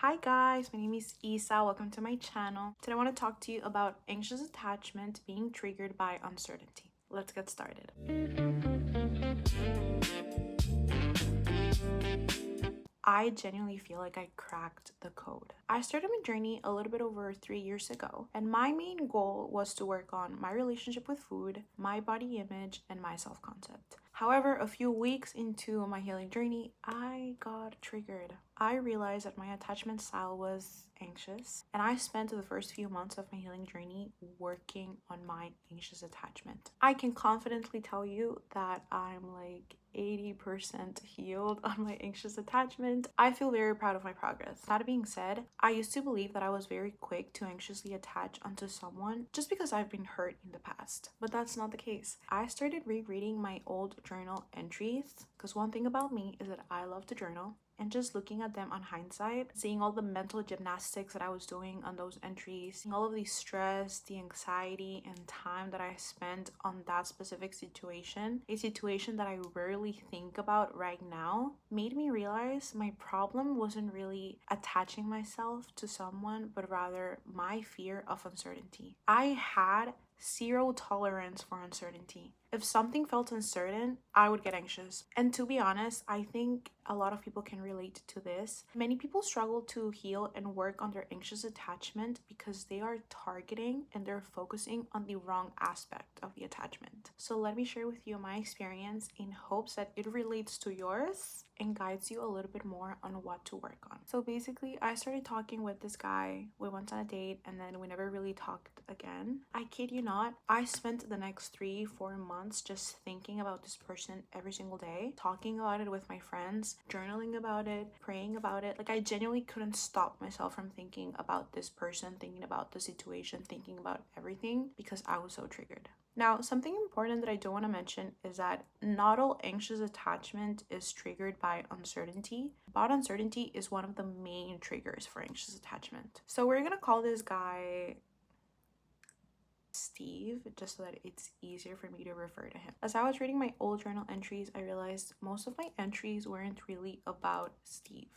Hi guys, my name is Isa. Welcome to my channel. Today I want to talk to you about anxious attachment being triggered by uncertainty. Let's get started. I genuinely feel like I cracked the code. I started my journey a little bit over 3 years ago, and my main goal was to work on my relationship with food, my body image, and my self concept. However, a few weeks into my healing journey, I got triggered. I realized that my attachment style was anxious, and I spent the first few months of my healing journey working on my anxious attachment. I can confidently tell you that I'm like 80% healed on my anxious attachment. I feel very proud of my progress. That being said, I used to believe that I was very quick to anxiously attach onto someone just because I've been hurt in the past, but that's not the case. I started rereading my old journal entries because one thing about me is that I love to journal. And just looking at them on hindsight, seeing all the mental gymnastics that I was doing on those entries, seeing all of the stress, the anxiety, and time that I spent on that specific situation, a situation that I rarely think about right now, made me realize my problem wasn't really attaching myself to someone, but rather my fear of uncertainty. I had zero tolerance for uncertainty. If something felt uncertain, I would get anxious. And to be honest, I think a lot of people can relate to this. Many people struggle to heal and work on their anxious attachment because they are targeting and they're focusing on the wrong aspect of the attachment. So let me share with you my experience in hopes that it relates to yours and guides you a little bit more on what to work on. So basically, I started talking with this guy. We went on a date and then we never really talked again. I kid you not, I spent the next 3-4 months just thinking about this person every single day, talking about it with my friends, journaling about it, praying about it. Like, I genuinely couldn't stop myself from thinking about this person, thinking about the situation, thinking about everything because I was so triggered. Now, something important that I do want to mention is that not all anxious attachment is triggered by uncertainty, but uncertainty is one of the main triggers for anxious attachment. So we're gonna call this guy Steve, just so that it's easier for me to refer to him. As I was reading my old journal entries, I realized most of my entries weren't really about Steve.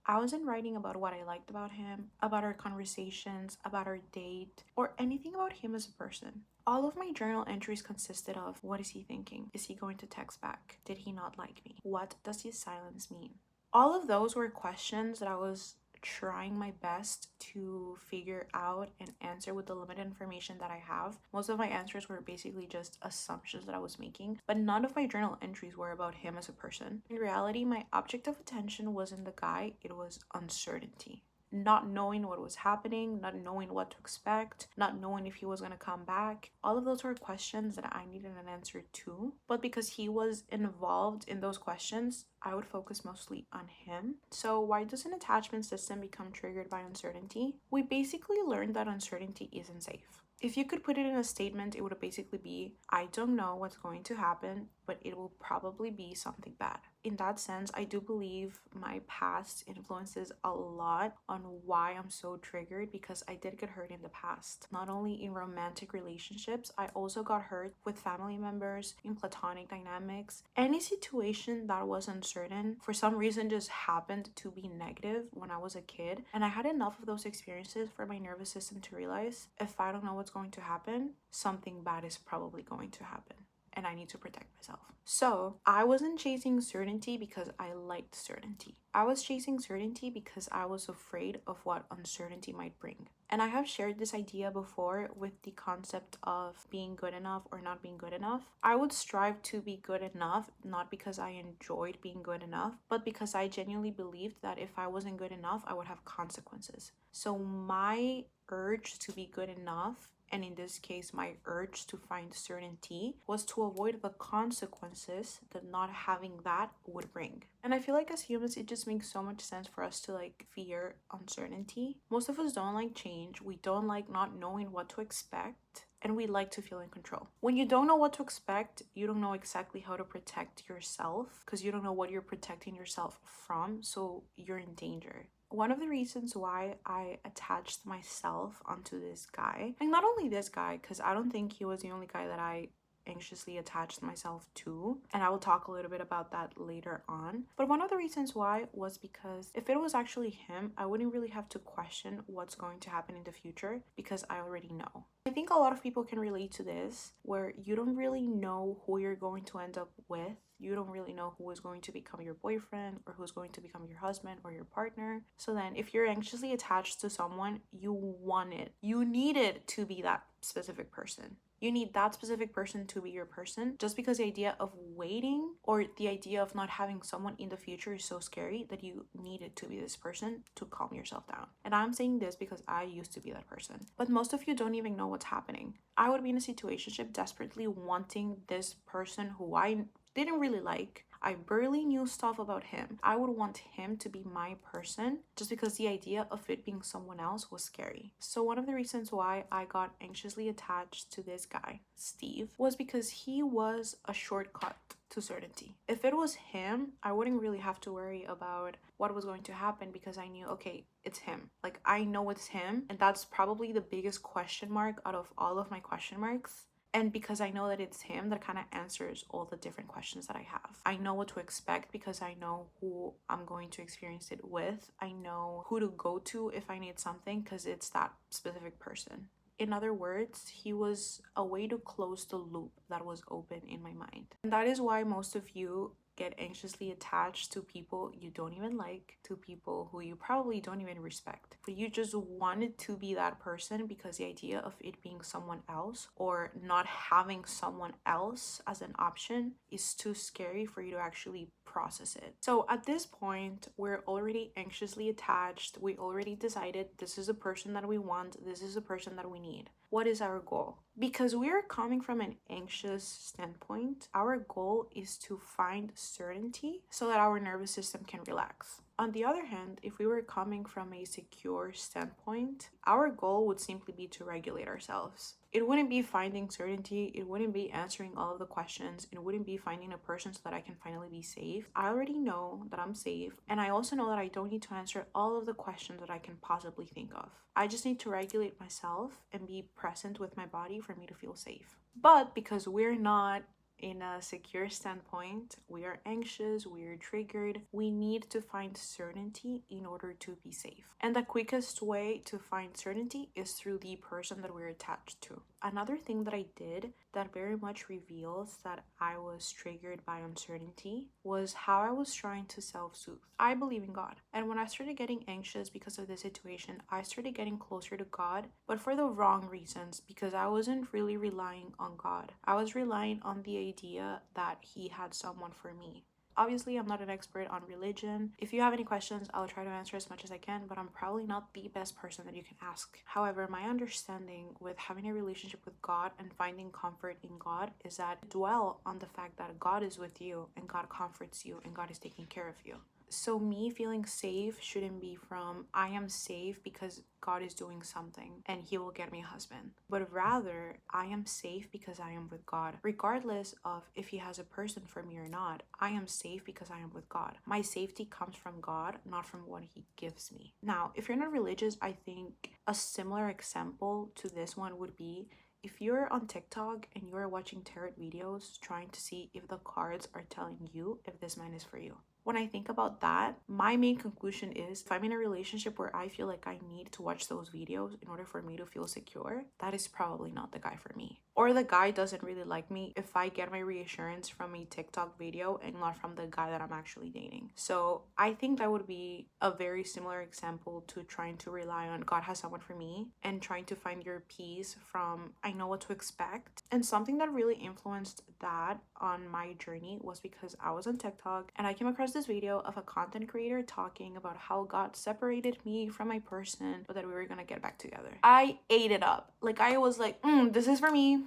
I wasn't writing about what I liked about him, about our conversations, about our date, or anything about him as a person. All of my journal entries consisted of: what is he thinking? Is he going to text back? Did he not like me? What does his silence mean? All of those were questions that I was trying my best to figure out and answer with the limited information that I have. Most of my answers were basically just assumptions that I was making, but none of my journal entries were about him as a person. In reality, my object of attention wasn't the guy, it was uncertainty. Not knowing what was happening, not knowing what to expect, not knowing if he was going to come back. All of those were questions that I needed an answer to. But because he was involved in those questions, I would focus mostly on him. So why does an attachment system become triggered by uncertainty? We basically learned that uncertainty isn't safe. If you could put it in a statement, it would basically be: I don't know what's going to happen, but it will probably be something bad. In that sense, I do believe my past influences a lot on why I'm so triggered, because I did get hurt in the past. Not only in romantic relationships, I also got hurt with family members, in platonic dynamics. Any situation that was uncertain, for some reason, just happened to be negative when I was a kid. And I had enough of those experiences for my nervous system to realize, if I don't know what's going to happen, something bad is probably going to happen, and I need to protect myself. So I wasn't chasing certainty because I liked certainty. I was chasing certainty because I was afraid of what uncertainty might bring. And I have shared this idea before with the concept of being good enough or not being good enough. I would strive to be good enough, not because I enjoyed being good enough, but because I genuinely believed that if I wasn't good enough, I would have consequences. So my urge to be good enough, and in this case my urge to find certainty, was to avoid the consequences that not having that would bring. And I feel like as humans, it just makes so much sense for us to fear uncertainty. Most of us don't like change, we don't like not knowing what to expect, and we like to feel in control. When you don't know what to expect, you don't know exactly how to protect yourself, because you don't know what you're protecting yourself from, so you're in danger. One of the reasons why I attached myself onto this guy, and not only this guy, because I don't think he was the only guy that I anxiously attached myself to, and I will talk a little bit about that later on. But one of the reasons why was because if it was actually him, I wouldn't really have to question what's going to happen in the future because I already know. I think a lot of people can relate to this, where you don't really know who you're going to end up with. You don't really know who is going to become your boyfriend or who's going to become your husband or your partner. So then if you're anxiously attached to someone, you want it. You need it to be that specific person. You need that specific person to be your person, just because the idea of waiting or the idea of not having someone in the future is so scary that you need it to be this person to calm yourself down. And I'm saying this because I used to be that person. But most of you don't even know what's happening. I would be in a situationship desperately wanting this person who I didn't really like. I barely knew stuff about him. I would want him to be my person just because the idea of it being someone else was scary. So one of the reasons why I got anxiously attached to this guy, Steve, was because he was a shortcut to certainty. If it was him, I wouldn't really have to worry about what was going to happen because I knew, okay, it's him. Like, I know it's him, and that's probably the biggest question mark out of all of my question marks. And because I know that it's him, that kind of answers all the different questions that I have. I know what to expect because I know who I'm going to experience it with. I know who to go to if I need something because it's that specific person. In other words, he was a way to close the loop that was open in my mind. And that is why most of you get anxiously attached to people you don't even like, to people who you probably don't even respect. But you just wanted to be that person because the idea of it being someone else or not having someone else as an option is too scary for you to actually process it. So at this point, we're already anxiously attached. We already decided this is a person that we want, this is a person that we need. What is our goal? Because we are coming from an anxious standpoint, our goal is to find certainty so that our nervous system can relax. On the other hand, if we were coming from a secure standpoint, our goal would simply be to regulate ourselves. It wouldn't be finding certainty, it wouldn't be answering all of the questions, it wouldn't be finding a person so that I can finally be safe. I already know that I'm safe, and I also know that I don't need to answer all of the questions that I can possibly think of. I just need to regulate myself and be present with my body for me to feel safe. But because we're not in a secure standpoint, we are anxious, we are triggered, we need to find certainty in order to be safe. And the quickest way to find certainty is through the person that we're attached to. Another thing that I did that very much reveals that I was triggered by uncertainty was how I was trying to self-soothe. I believe in God. And when I started getting anxious because of the situation, I started getting closer to God, but for the wrong reasons, because I wasn't really relying on God. I was relying on the idea that He had someone for me. Obviously, I'm not an expert on religion. If you have any questions, I'll try to answer as much as I can, but I'm probably not the best person that you can ask. However, my understanding with having a relationship with God and finding comfort in God is that dwell on the fact that God is with you and God comforts you and God is taking care of you. So me feeling safe shouldn't be from I am safe because God is doing something and He will get me a husband, but rather I am safe because I am with God. Regardless of if He has a person for me or not, I am safe because I am with God. My safety comes from God, not from what He gives me. Now, if you're not religious, I think a similar example to this one would be if you're on TikTok and you're watching tarot videos trying to see if the cards are telling you if this man is for you. When I think about that, my main conclusion is if I'm in a relationship where I feel like I need to watch those videos in order for me to feel secure, that is probably not the guy for me. Or the guy doesn't really like me if I get my reassurance from a TikTok video and not from the guy that I'm actually dating. So I think that would be a very similar example to trying to rely on God has someone for me and trying to find your peace from I know what to expect. And something that really influenced that on my journey was because I was on TikTok and I came across this video of a content creator talking about how God separated me from my person but that we were gonna get back together. I ate it up. Like I was like, this is for me.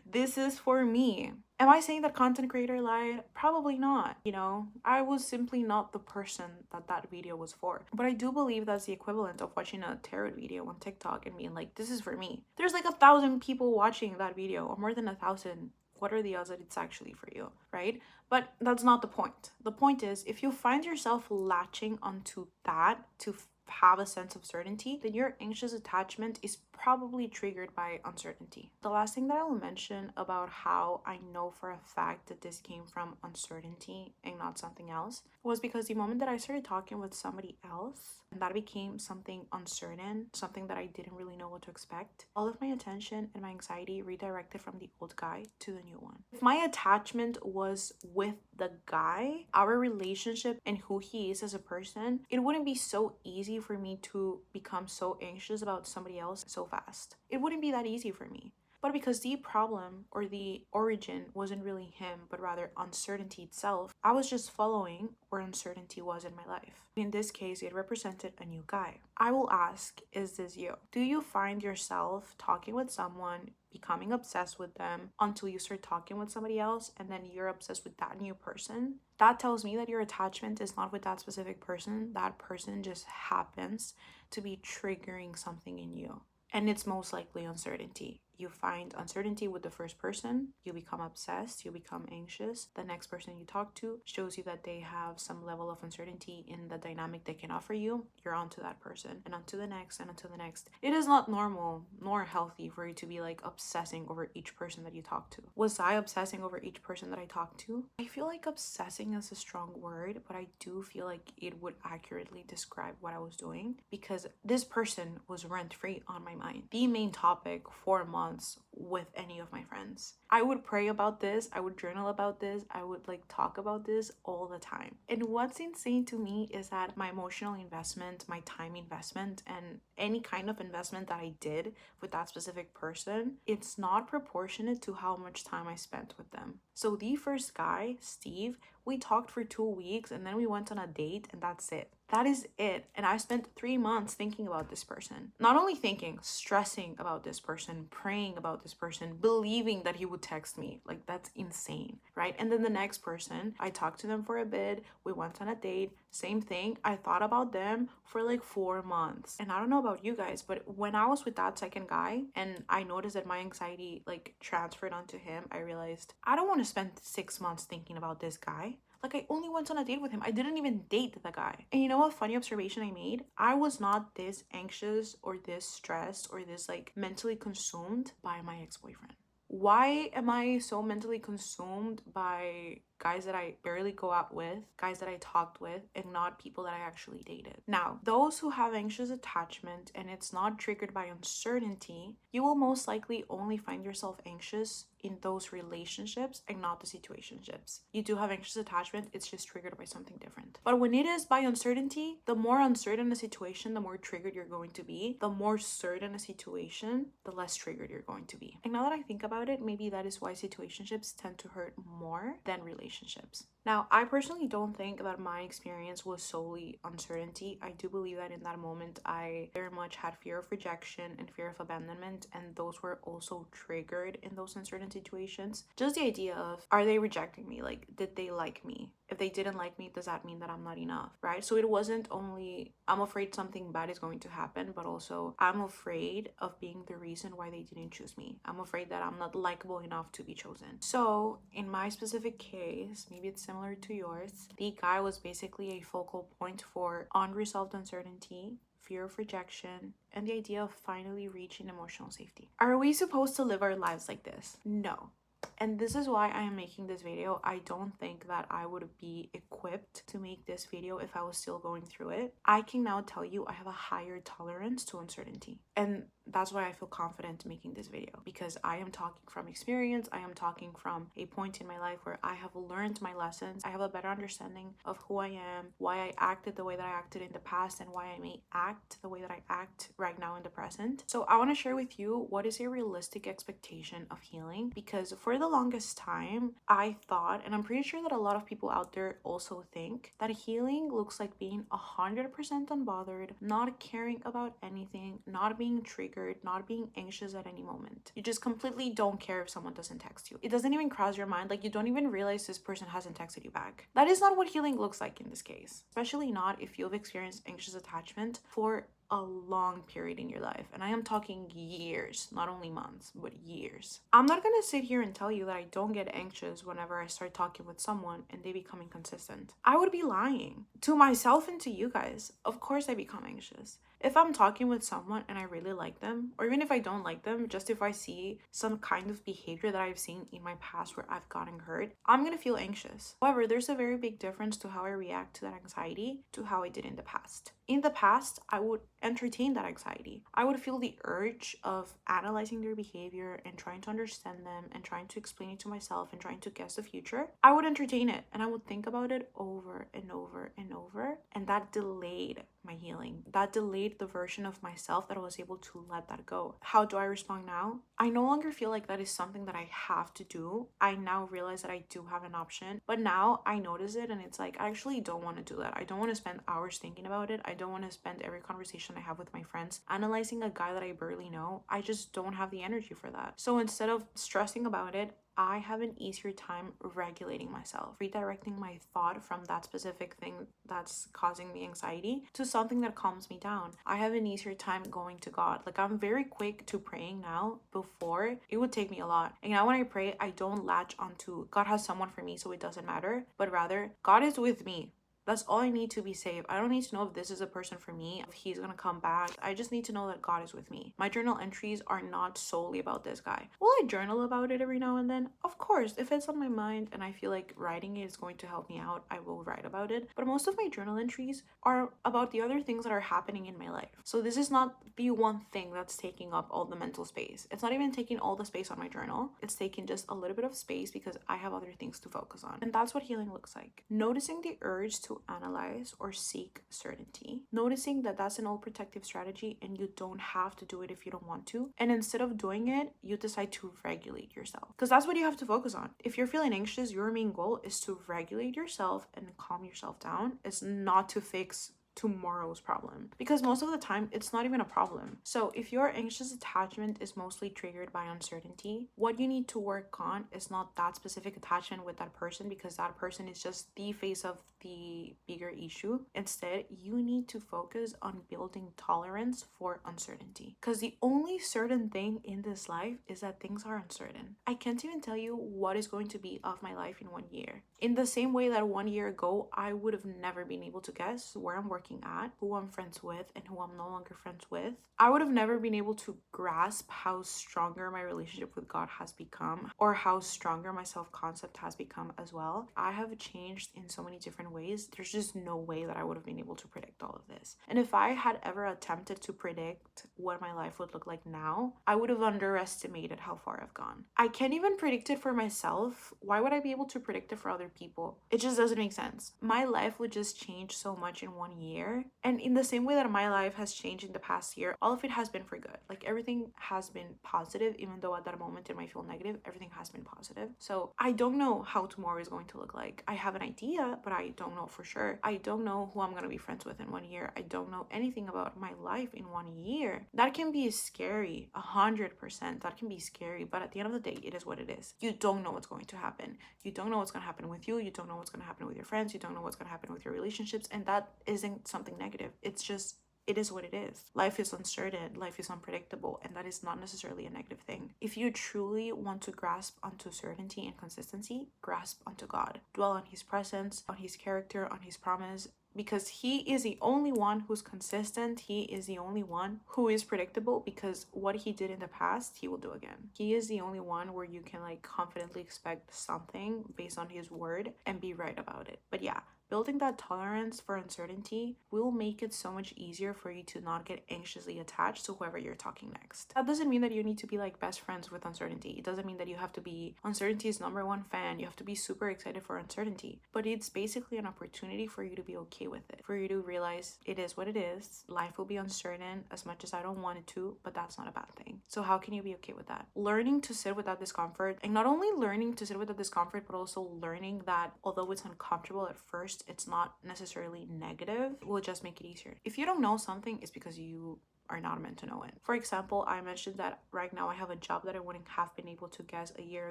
This is for me. Am I saying that content creator lied? Probably not. You know, I was simply not the person that video was for. But I do believe that's the equivalent of watching a tarot video on TikTok and being like, this is for me. There's like 1,000 people watching that video, or more than 1,000. What are the odds that it's actually for you, right? But that's not the point. The point is, if you find yourself latching onto that to have a sense of certainty, then your anxious attachment is probably triggered by uncertainty. The last thing that I will mention about how I know for a fact that this came from uncertainty and not something else was because the moment that I started talking with somebody else and that became something uncertain, something that I didn't really know what to expect, all of my attention and my anxiety redirected from the old guy to the new one. If my attachment was with the guy, our relationship and who he is as a person, it wouldn't be so easy for me to become so anxious about somebody else so fast. It wouldn't be that easy for me. But because the problem or the origin wasn't really him, but rather uncertainty itself, I was just following where uncertainty was in my life. In this case, it represented a new guy. I will ask, is this you? Do you find yourself talking with someone, becoming obsessed with them until you start talking with somebody else and then you're obsessed with that new person? That tells me that your attachment is not with that specific person. That person just happens to be triggering something in you. And it's most likely uncertainty. You find uncertainty with the first person, you become obsessed, you become anxious. The next person you talk to shows you that they have some level of uncertainty in the dynamic they can offer you. You're on to that person and on to the next and on to the next. It is not normal nor healthy for you to be like obsessing over each person that you talk to. Was I obsessing over each person that I talked to? I feel like obsessing is a strong word, but I do feel like it would accurately describe what I was doing because this person was rent-free on my mind. The main topic for months with any of my friends. I would pray about this, I would journal about this, I would like talk about this all the time. And what's insane to me is that my emotional investment, my time investment, and any kind of investment that I did with that specific person, it's not proportionate to how much time I spent with them. So the first guy, Steve, we talked for 2 weeks and then we went on a date and that's it. That is it. And I spent 3 months thinking about this person. Not only thinking, stressing about this person, praying about this person, believing that he would text me. Like, that's insane, right? And then the next person, I talked to them for a bit. We went on a date. Same thing. I thought about them for like 4 months. And I don't know about you guys, but when I was with that second guy and I noticed that my anxiety like transferred onto him, I realized I don't want to spend 6 months thinking about this guy. Like, I only went on a date with him. I didn't even date the guy. And you know what funny observation I made? I was not this anxious or this stressed or this like mentally consumed by my ex-boyfriend. Why am I so mentally consumed by guys that I barely go out with, guys that I talked with, and not people that I actually dated? Now, those who have anxious attachment and it's not triggered by uncertainty, you will most likely only find yourself anxious in those relationships and not the situationships. You do have anxious attachment, it's just triggered by something different. But when it is by uncertainty, the more uncertain a situation, the more triggered you're going to be. The more certain a situation, the less triggered you're going to be. And now that I think about it, maybe that is why situationships tend to hurt more than relationships. Now, I personally don't think that my experience was solely uncertainty. I do believe that in that moment, I very much had fear of rejection and fear of abandonment, and those were also triggered in those uncertain situations. Just the idea of, are they rejecting me? Like, did they like me? If they didn't like me, does that mean that I'm not enough, right? So it wasn't only, I'm afraid something bad is going to happen, but also I'm afraid of being the reason why they didn't choose me. I'm afraid that I'm not likable enough to be chosen. So in my specific case, maybe it's similar to yours, the guy was basically a focal point for unresolved uncertainty, fear of rejection, and the idea of finally reaching emotional safety. Are we supposed to live our lives like this? No. And this is why I am making this video. I don't think that I would be equipped to make this video if I was still going through it. I can now tell you I have a higher tolerance to uncertainty. And that's why I feel confident making this video, because I am talking from experience. I am talking from a point in my life where I have learned my lessons. I have a better understanding of who I am, why I acted the way that I acted in the past, and why I may act the way that I act right now in the present. So I want to share with you what is a realistic expectation of healing, because for the longest time, I thought, and I'm pretty sure that a lot of people out there also think, that healing looks like being 100% unbothered, not caring about anything, not being triggered, not being anxious at any moment. You just completely don't care if someone doesn't text you. It doesn't even cross your mind. Like, you don't even realize this person hasn't texted you back. That is not what healing looks like in this case, especially not if you've experienced anxious attachment for a long period in your life. And I am talking years, not only months, but years. I'm not gonna sit here and tell you that I don't get anxious whenever I start talking with someone and they become inconsistent. I would be lying to myself and to you guys. Of course, I become anxious. If I'm talking with someone and I really like them, or even if I don't like them, just if I see some kind of behavior that I've seen in my past where I've gotten hurt, I'm gonna feel anxious. However, there's a very big difference to how I react to that anxiety to how I did in the past. In the past, I would entertain that anxiety. I would feel the urge of analyzing their behavior and trying to understand them and trying to explain it to myself and trying to guess the future. I would entertain it and I would think about it over and over and over, and that delayed my healing. That delayed the version of myself that I was able to let that go. How do I respond now? I no longer feel like that is something that I have to do. I now realize that I do have an option, but now I notice it and it's like, I actually don't want to do that. I don't want to spend hours thinking about it. I don't want to spend every conversation I have with my friends analyzing a guy that I barely know. I just don't have the energy for that. So instead of stressing about it, I have an easier time regulating myself, redirecting my thought from that specific thing that's causing me anxiety to something that calms me down. I have an easier time going to God. Like, I'm very quick to praying now. Before, it would take me a lot. And now when I pray, I don't latch onto God has someone for me, so it doesn't matter, but rather God is with me. That's all I need to be saved. I don't need to know if this is a person for me, if he's gonna come back. I just need to know that God is with me. My journal entries are not solely about this guy. Will I journal about it every now and then? Of course, if it's on my mind and I feel like writing it is going to help me out, I will write about it. But most of my journal entries are about the other things that are happening in my life. So this is not the one thing that's taking up all the mental space. It's not even taking all the space on my journal. It's taking just a little bit of space because I have other things to focus on. And that's what healing looks like. Noticing the urge to analyze or seek certainty, noticing that that's an old protective strategy and you don't have to do it if you don't want to, and instead of doing it, you decide to regulate yourself, because that's what you have to focus on. If you're feeling anxious, your main goal is to regulate yourself and calm yourself down. It's not to fix tomorrow's problem, because most of the time it's not even a problem. So if your anxious attachment is mostly triggered by uncertainty, what you need to work on is not that specific attachment with that person, because that person is just the face of the bigger issue. Instead, you need to focus on building tolerance for uncertainty, because the only certain thing in this life is that things are uncertain. I can't even tell you what is going to be of my life in 1 year. In the same way that 1 year ago, I would have never been able to guess where I'm working at, who I'm friends with, and who I'm no longer friends with. I would have never been able to grasp how stronger my relationship with God has become, or how stronger my self-concept has become as well. I have changed in so many different ways. There's just no way that I would have been able to predict all of this. And if I had ever attempted to predict what my life would look like now, I would have underestimated how far I've gone. I can't even predict it for myself. Why would I be able to predict it for other people? It just doesn't make sense. My life would just change so much in 1 year. And in the same way that my life has changed in the past year, all of it has been for good. Like, everything has been positive, even though at that moment it might feel negative, everything has been positive. So I don't know how tomorrow is going to look like. I have an idea, but I don't know for sure. I don't know who I'm going to be friends with in 1 year. I don't know anything about my life in 1 year. That can be scary, 100%. That can be scary, but at the end of the day, it is what it is. You don't know what's going to happen. You don't know what's going to happen with you. You don't know what's going to happen with your friends. You don't know what's going to happen with your relationships, and that isn't something negative. It's just, it is what it is. Life is uncertain, life is unpredictable, and that is not necessarily a negative thing. If you truly want to grasp onto certainty and consistency, grasp onto God. Dwell on His presence, on His character, on His promise, because He is the only one who's consistent. He is the only one who is predictable, because what He did in the past, He will do again. He is the only one where you can confidently expect something based on His word and be right about it. But yeah, building that tolerance for uncertainty will make it so much easier for you to not get anxiously attached to whoever you're talking next. That doesn't mean that you need to be best friends with uncertainty. It doesn't mean that you have to be uncertainty's #1 fan. You have to be super excited for uncertainty. But it's basically an opportunity for you to be okay with it, for you to realize it is what it is. Life will be uncertain as much as I don't want it to, but that's not a bad thing. So how can you be okay with that? Learning to sit with that discomfort, and not only learning to sit with the discomfort, but also learning that although it's uncomfortable at first, it's not necessarily negative, will just make it easier. If you don't know something, it's because you are not meant to know it. For example, I mentioned that right now I have a job that I wouldn't have been able to guess a year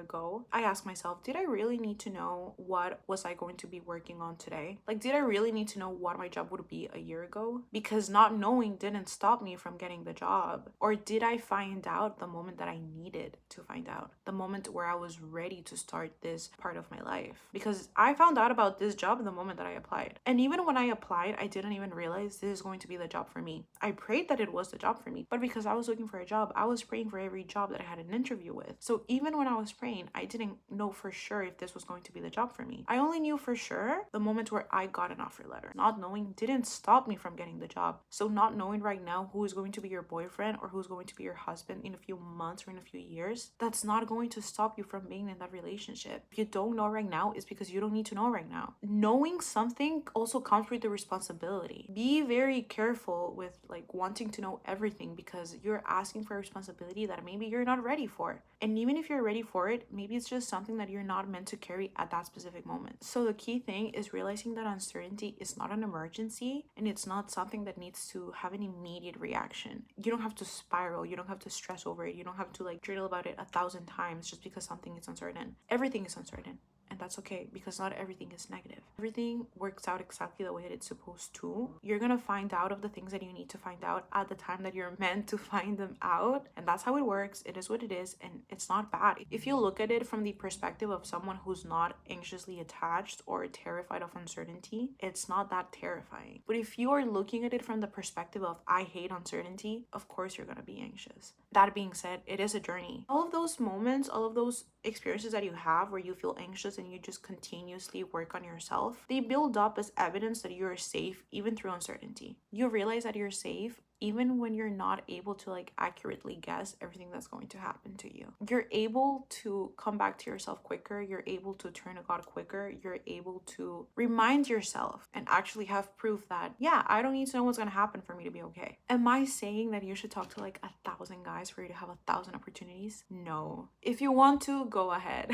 ago. I asked myself, did I really need to know what was I going to be working on today? Like, did I really need to know what my job would be a year ago? Because not knowing didn't stop me from getting the job. Or did I find out the moment that I needed to find out? The moment where I was ready to start this part of my life? Because I found out about this job the moment that I applied. And even when I applied, I didn't even realize this is going to be the job for me. I prayed that it was the job for me, but because I was looking for a job, I was praying for every job that I had an interview with. So even when I was praying, I didn't know for sure if this was going to be the job for me. I only knew for sure the moment where I got an offer letter. Not knowing didn't stop me from getting the job. So not knowing right now who is going to be your boyfriend or who's going to be your husband in a few months or in a few years, that's not going to stop you from being in that relationship. If you don't know right now, it's because you don't need to know right now. Knowing something also comes with the responsibility. Be very careful with like wanting to know everything, because you're asking for a responsibility that maybe you're not ready for. And even if you're ready for it, maybe it's just something that you're not meant to carry at that specific moment. So the key thing is realizing that uncertainty is not an emergency, and it's not something that needs to have an immediate reaction. You don't have to spiral, you don't have to stress over it, you don't have to like journal about it 1,000 times just because something is uncertain. Everything is uncertain. And that's okay, because not everything is negative. Everything works out exactly the way that it's supposed to. You're gonna find out of the things that you need to find out at the time that you're meant to find them out. And that's how it works. It is what it is, and it's not bad. If you look at it from the perspective of someone who's not anxiously attached or terrified of uncertainty, it's not that terrifying. But if you are looking at it from the perspective of I hate uncertainty, of course you're gonna be anxious. That being said, it is a journey. All of those moments, all of those experiences that you have where you feel anxious and you just continuously work on yourself, they build up as evidence that you're safe even through uncertainty. You realize that you're safe even when you're not able to like accurately guess everything that's going to happen to you. You're able to come back to yourself quicker, you're able to turn to God quicker, you're able to remind yourself and actually have proof that, yeah, I don't need to know what's gonna happen for me to be okay. Am I saying that you should talk to like 1,000 guys for you to have 1,000 opportunities? No. If you want to, go ahead.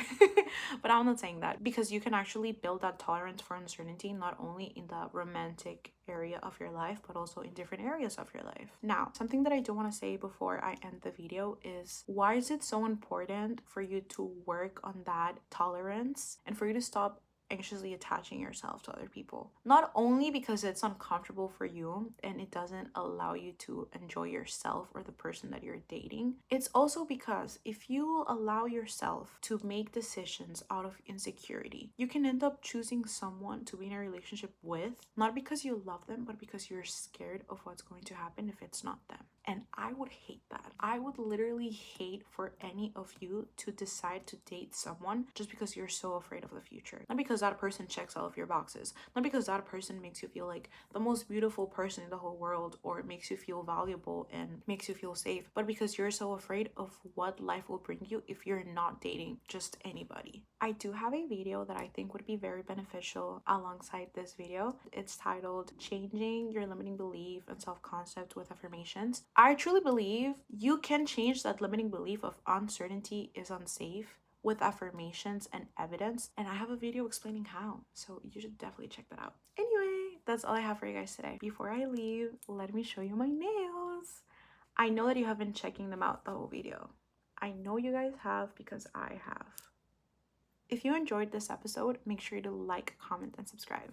But I'm not saying that, because you can actually build that tolerance for uncertainty not only in the romantic area of your life, but also in different areas of your life. Now, something that I do want to say before I end the video is, why is it so important for you to work on that tolerance and for you to stop anxiously attaching yourself to other people? Not only because it's uncomfortable for you and it doesn't allow you to enjoy yourself or the person that you're dating, it's also because if you allow yourself to make decisions out of insecurity, you can end up choosing someone to be in a relationship with, not because you love them, but because you're scared of what's going to happen if it's not them. And I would hate that. I would literally hate for any of you to decide to date someone just because you're so afraid of the future. Not because that person checks all of your boxes. Not because that person makes you feel like the most beautiful person in the whole world, or it makes you feel valuable and makes you feel safe, but because you're so afraid of what life will bring you if you're not dating just anybody. I do have a video that I think would be very beneficial alongside this video. It's titled Changing Your Limiting Belief and Self-Concept with Affirmations. I truly believe you can change that limiting belief of uncertainty is unsafe with affirmations and evidence, and I have a video explaining how, so you should definitely check that out. Anyway, that's all I have for you guys today. Before I leave, let me show you my nails. I know that you have been checking them out the whole video. I know you guys have, because I have. If you enjoyed this episode, make sure to like, comment, and subscribe.